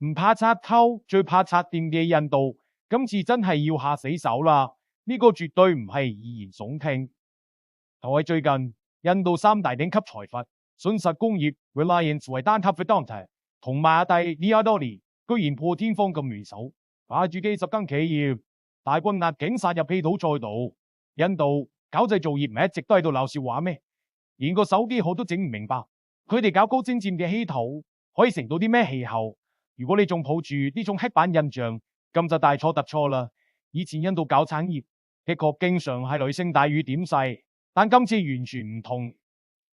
唔怕賊偷，最怕賊掂嘅印度，今次真係要下死手啦！呢個絕對唔係危言聳聽。同係最近，印度三大頂級財閥信實工業 Reliance 為單塔 Vedanta 同埋阿弟 Adani 居然破天荒咁聯手，帶住幾十間企業大軍壓境殺入稀土賽道。印度搞製造業咪一直都喺度鬧笑話咩？連個手機殼都整唔明白，佢哋搞高精尖嘅稀土可以成到啲咩氣候？如果你仲抱住呢種刻板印象，咁就大錯特錯啦。以前印度搞產業的確經常係雷聲大雨點細，但今次完全唔同。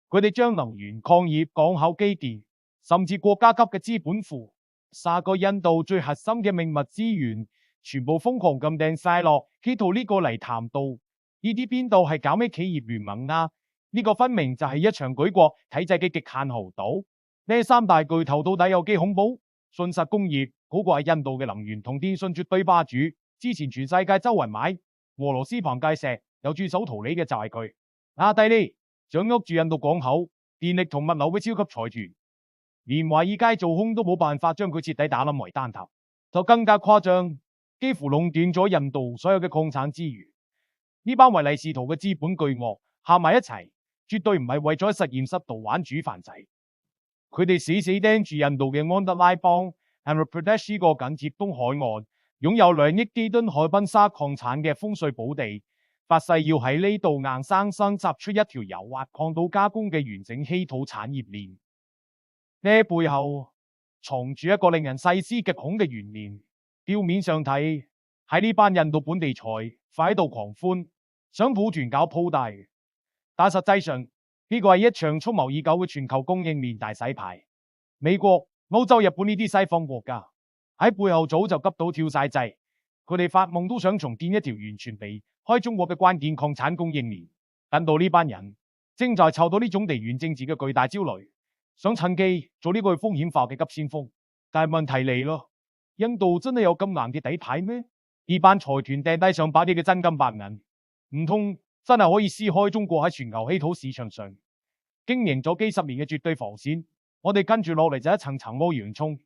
佢哋將能源、礦業、港口基建，甚至國家級嘅資本庫，殺個印度最核心嘅命脈資源，全部瘋狂咁掟晒落稀土呢個泥潭度。呢啲邊度係搞咩企業聯盟啊？呢個分明就係一場舉國體制嘅極限豪賭。呢三大巨頭到底有幾恐怖？信實工業嗰個係印度嘅能源同電信絕對霸主，之前全世界周圍買俄羅斯龐介石有駐守逃離嘅就係佢。阿弟呢，掌握住印度港口、電力同物流嘅超級財團，連華爾街做空都冇辦法將佢徹底打冧為單塔，就更加誇張，幾乎壟斷咗印度所有嘅礦產資源。呢班唯利是圖嘅資本巨鱷合埋一齊，絕對唔係為咗喺實驗室度玩煮飯仔。佢哋死死盯住印度嘅安德拉邦 Andhra Pradesh 個緊貼東海岸，擁有2億基噸海濱沙礦產嘅風水寶地，發誓要喺呢度硬生生摘出一條由挖礦到加工嘅完整稀土產業鏈。呢背後藏住一個令人細思極恐嘅懸念。表面上睇，喺呢班印度本地財快喺度狂歡，想抱團搞鋪大，但實際上呢個係一場蓄謀已久嘅全球供應鏈大洗牌。美國、歐洲、日本呢啲西方國家喺背後早就急到跳晒掣，佢哋發夢都想重建一條完全避開中國嘅關鍵礦產供應鏈。等到呢班人正在嗅到呢種地緣政治嘅巨大焦慮，想趁機做呢個風險化嘅急先鋒。但係問題嚟咯，印度真係有咁硬嘅底牌咩？呢班財團掟低上百億嘅真金白銀，唔通真係可以撕開中國喺全球稀土市場上經營咗幾十年嘅絕對防線？我哋跟住落嚟就一層層剝洋蔥，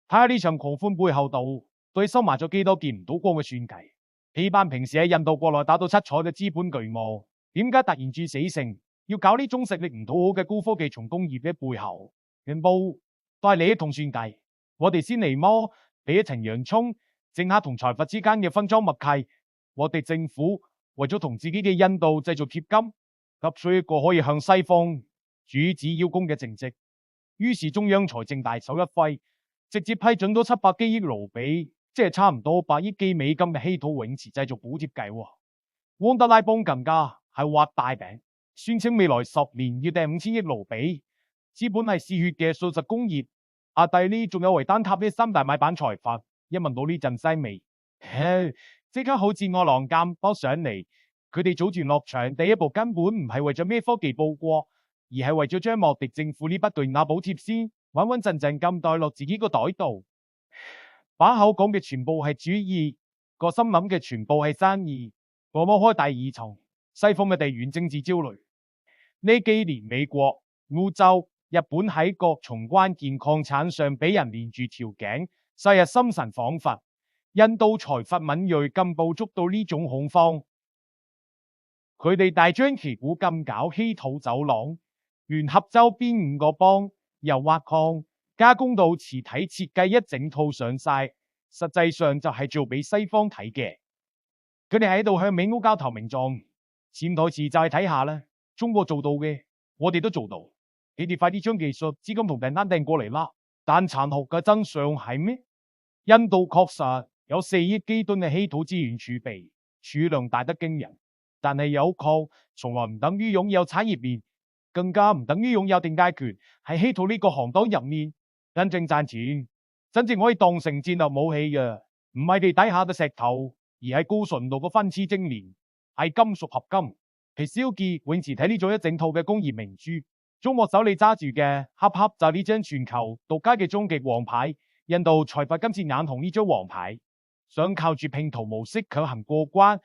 睇下呢場狂歡背後度對收埋咗幾多見唔到光嘅算計。呢班平時喺印度國內打到七彩嘅資本巨鱷，點解突然轉死性要搞呢種實力唔討好嘅高科技重工業嘅背後，全部都係利益同算計。我哋先嚟剝第一層洋蔥，政客同財閥之間嘅分贓默契。我哋政府為咗同自己嘅印度製造貼金，急需一個可以向西方主子邀功嘅政績。於是中央財政大手一揮，直接批准咗700幾億盧比，即係差唔多8億幾美金嘅稀土永磁製造補貼計。安德拉邦更加係畫大餅，宣稱未來10年要掟5000億盧比，資本係嗜血嘅信實工業。阿弟呢，仲有維丹塔呢三大買辦財閥，一聞到呢陣腥味，即刻好似餓狼咁撲上嚟。佢哋組團落場，第一步根本唔係為咗咩科技報國，而係為咗將莫迪政府呢筆巨額補貼先穩穩陣陣咁袋落自己個袋度。把口講嘅全部係主義，個心諗嘅全部係生意。我摸開第二層，西方嘅地緣政治焦慮。呢幾年美國、歐洲、日本喺各重關鍵礦產上俾人連住條頸，世日心神恍惚。印度財閥敏銳咁捕捉到呢種恐慌，佢哋大張旗鼓咁搞稀土走廊，聯合周邊5個邦，由挖礦、加工到磁體設計一整套上晒，實際上就係做俾西方睇嘅。佢哋喺度向美歐交投名狀，潛台詞就係睇下啦，中國做到嘅，我哋都做到。你哋快啲將技術、資金同訂單訂過嚟啦！但殘酷嘅真相係咩？印度確實有4億基噸嘅稀土資源儲備，儲量大得驚人。但係有礦從來唔等於擁有產業鏈，更加唔等於擁有定價權。喺稀土呢個行當入面，真正賺錢、真正可以當成戰略武器嘅，唔係地底下嘅石頭，而係高純度嘅分黐精煉，係金屬合金。皮肖傑永磁體呢種一整套嘅工業明珠，中國手裏揸住嘅恰恰就係呢張全球獨家嘅終極王牌。印度財閥今次眼紅呢張王牌，想靠住拼圖模式強行過關，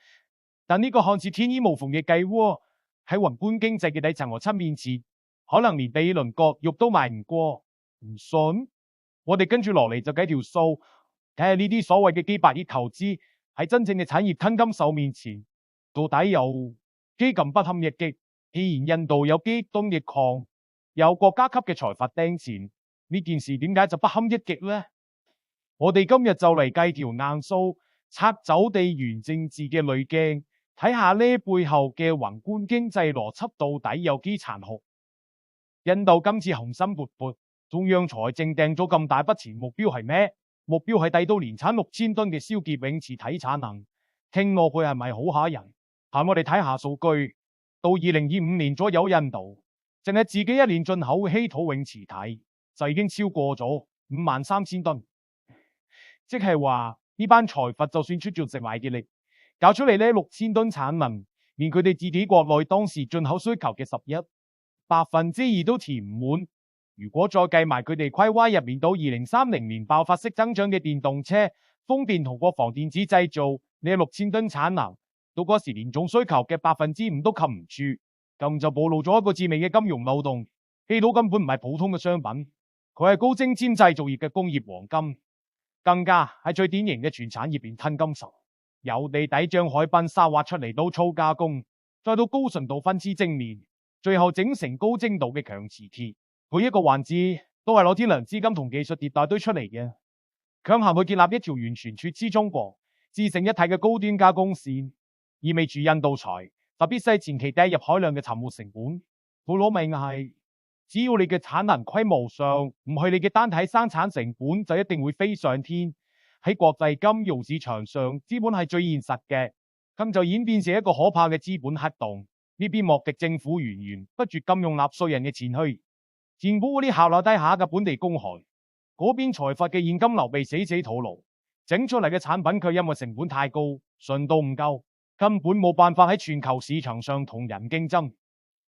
但呢個看似天衣無縫嘅計窩，喺宏觀經濟嘅底層邏輯面前，可能連第二輪割肉都賣唔過。唔信？我哋跟住落嚟就計條數，睇下呢啲所謂嘅幾百億投資喺真正嘅產業吞金獸面前，到底有幾咁不堪一擊。既然印度有幾噸嘅礦，有國家級嘅財閥盯錢，呢件事點解就不堪一擊呢？我哋今日就嚟計條硬數，拆走地緣政治嘅濾鏡，睇下呢背後嘅宏觀經濟邏輯到底有幾殘酷。印度今次雄心勃勃，中央財政掟咗咁大筆錢，目標係咩？目標係遞到年產6000噸嘅燒結泳池體產能，聽落去係咪好嚇人？我哋睇下數據，到2025年左右，印度淨係自己一年進口嘅稀土泳池體就已經超過咗53000噸，即係話呢班財閥就算出盡食埋嘅力，搞出嚟呢6000噸產能，連佢哋自己國內當時進口需求嘅2%都填唔滿。如果再計埋佢哋規劃入面到2030年爆發式增長嘅電動車、風電同國防電子製造呢6000噸產能，到嗰時連總需求嘅5%都冚唔住，咁就暴露咗一個致命嘅金融漏洞。稀土根本唔係普通嘅商品，佢係高精尖製造業嘅工業黃金，更加係最典型嘅全產業鏈吞金獸。由地底將海濱沙挖出嚟到粗加工，再到高純度分支精煉，最後整成高精度嘅強磁鐵，每一個環節都係攞天良資金同技術迭代堆出嚟嘅，強行去建立一條完全脫支中國、自成一體嘅高端加工線，意味住印度財就必須前期掟入海量嘅沉沒成本。苦攞命係，只要你嘅產能規模上唔係你嘅單體生產成本，就一定會飛上天。喺國際金融市場上，資本係最現實嘅，咁就演變成一個可怕嘅資本黑洞。呢邊莫迪政府源源不絕咁用納稅人嘅錢去填補嗰啲效率低下嘅本地公害，嗰邊財閥嘅現金流被死死討論，整出嚟嘅產品卻因為成本太高，純度唔夠，根本冇辦法喺全球市場上同人競爭。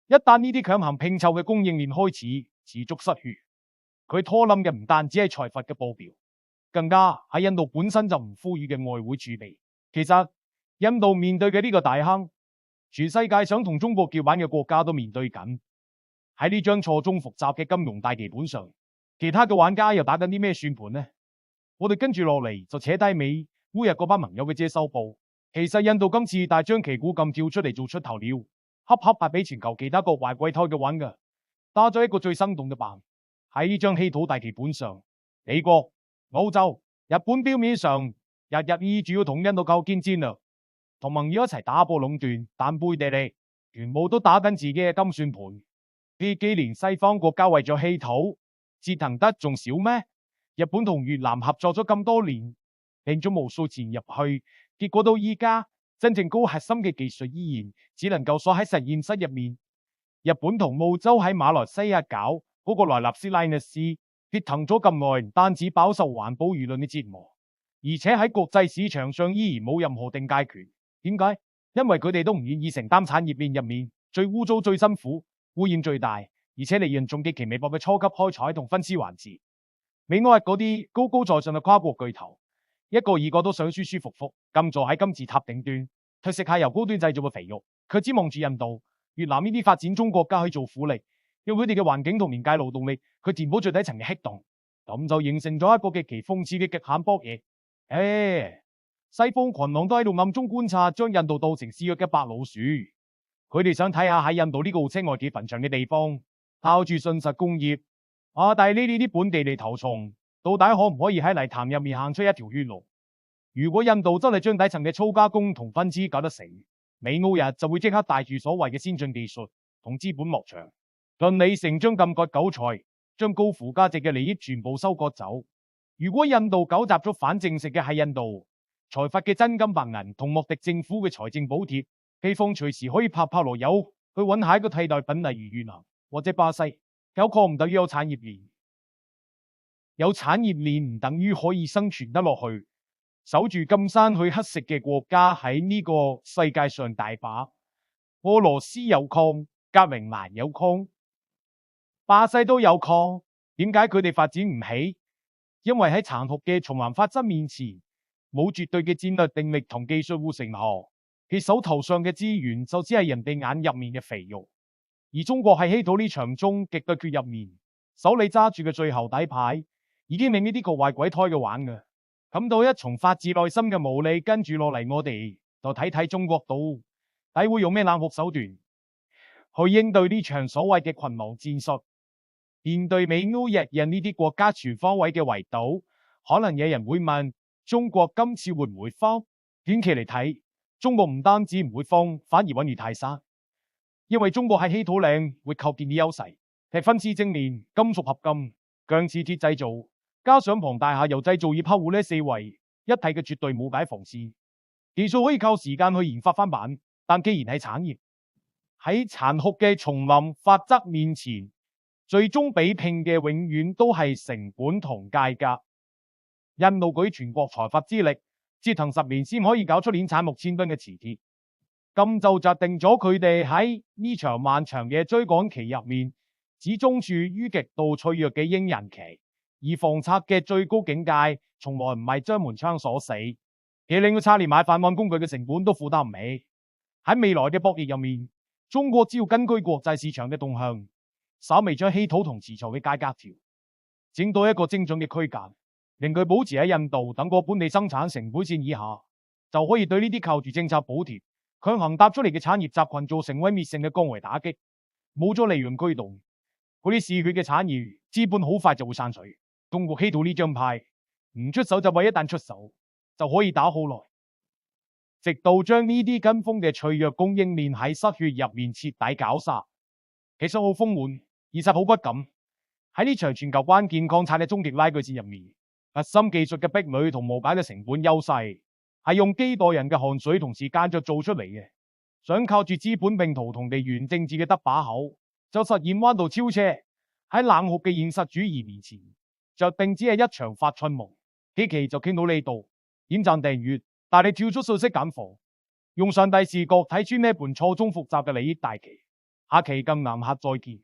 一旦呢啲強行拼湊嘅供應鏈開始持續失血，佢拖冧嘅唔單止係財閥嘅報表，更加係印度本身就唔富裕嘅外匯儲備。其實印度面對嘅呢個大坑，全世界想同中國叫板嘅國家都面對緊。喺呢張錯綜複雜嘅金融大棋盤上，其他嘅玩家又打緊啲咩算盤呢？我哋跟住落嚟就扯低尾烏日嗰班盟友嘅遮羞布。其實印度今次大張旗鼓咁跳出嚟做出頭鳥，恰恰係俾全球其他國懷鬼胎嘅玩㗎，打咗一個最生動嘅扮。喺呢張稀土大棋盤上，美國、澳洲、日本表面上日日意住要同印度構建戰略，同盟友一齊打破壟斷，但背地裏全部都打緊自己嘅金算盤。呢幾年西方國家為咗稀土折騰得仲少咩？日本同越南合作咗咁多年，掟咗無數錢入去，結果到依家真正高核心嘅技術依然只能夠鎖喺實驗室入面。日本同澳洲喺馬來西亞搞嗰個萊納斯拉內斯折騰咗咁耐，唔單止飽受環保輿論嘅折磨，而且喺國際市場上依然冇任何定價權。點解？因為佢哋都唔願意承擔產業鏈入面最污糟、最辛苦、污染最大，而且利潤仲極其微薄嘅初級開採同分屍環節。美歐日嗰啲高高在上嘅跨國巨頭，一個二個都想舒舒服服咁坐喺金字塔頂端，去食下由高端製造嘅肥肉。佢只望住印度、越南呢啲發展中國家去做苦力，用佢哋嘅環境同廉價勞動力，去填補最底層嘅黑洞，咁就形成咗一個極其諷刺嘅極限博弈。西方群狼都喺度暗中觀察，將印度當成肆虐嘅白老鼠。佢哋想睇下喺印度呢個號稱外界墳場嘅地方，靠住信實工業，但係呢啲本地地頭蟲，到底可唔可以喺泥潭入面行出一條血路？如果印度真係將底層嘅粗加工同分支搞得成，美歐日就會即刻帶住所謂嘅先進技術同資本落場，順理成章咁割韭菜，將高附加值嘅利益全部收割走。如果印度搞砸咗反正食嘅係印度財閥嘅真金白銀同莫迪政府嘅財政補貼，希望隨時可以拍落油去揾下一個替代品，例如越南或者巴西。有礦唔等於有產業鏈，有產業鏈唔等於可以生存得落去。守住金山去乞食嘅國家喺呢個世界上大把，俄羅斯有礦，格陵蘭有礦，巴西都有礦。點解佢哋發展唔起？因為喺殘酷嘅循環法則面前，冇絕對嘅戰略定力同技術護城河，佢手頭上嘅資源就只係人哋眼入面嘅肥肉。而中國喺稀土呢場中極對決入面，手裏揸住嘅最後底牌，已經令呢啲個壞鬼胎嘅玩嘅，感到一重發自內心嘅無力。跟住落嚟，我哋就睇睇中國到底會用咩冷酷手段去應對呢場所謂嘅群狼戰術。面對美歐日印呢啲國家全方位嘅圍堵，可能有人會問：中國今次會唔會慌？短期嚟睇，中國唔單止唔會慌，反而穩如泰山，因為中國喺稀土領會構建啲優勢，係分絲精煉、金屬合金、強磁鐵製造，加上龐大下游製造業客戶呢四位一體嘅絕對冇解防線，技術可以靠時間去研發翻版，但既然係產業喺殘酷嘅叢林法則面前，最終比拼嘅永遠都係成本同價格。印度舉全國財閥之力，折騰10年先可以搞出年產6000噸嘅磁鐵，咁就決定咗佢哋喺呢場漫長嘅追趕期入面，始終處於極度脆弱嘅嬰人期。而房策嘅最高境界，從來唔係將門窗鎖死，而令到差連買飯碗工具嘅成本都負擔唔起。喺未來嘅博弈入面，中國只要根據國際市場嘅動向，稍微將稀土同磁材嘅價格調整到一個精準嘅區間，令佢保持喺印度等個本地生產成本線以下，就可以對呢啲靠住政策補貼強行搭出嚟嘅產業集群造成毀滅性嘅降維打擊。冇咗利潤驅動，嗰啲嗜血嘅產業資本好快就會散水。中國稀土呢張牌唔出手就話，一旦出手就可以打好耐，直到將呢啲跟風嘅脆弱供應鏈喺失血入面徹底搞殺。其實好豐滿，現實好骨感。喺呢場全球關鍵礦產嘅終極拉鋸戰入面，核心技術嘅壁壘同無解嘅成本優勢，係用幾代人嘅汗水同時間做出嚟嘅。想靠住資本並圖同地緣政治嘅得把口，就實現彎道超車。喺冷酷嘅現實主義面前，着定只係一場發春夢。呢期就傾到呢度，點讚訂閱，帶你跳出信息揀貨，用上帝視角睇穿呢盤錯綜複雜嘅利益大棋。下期更難客再見。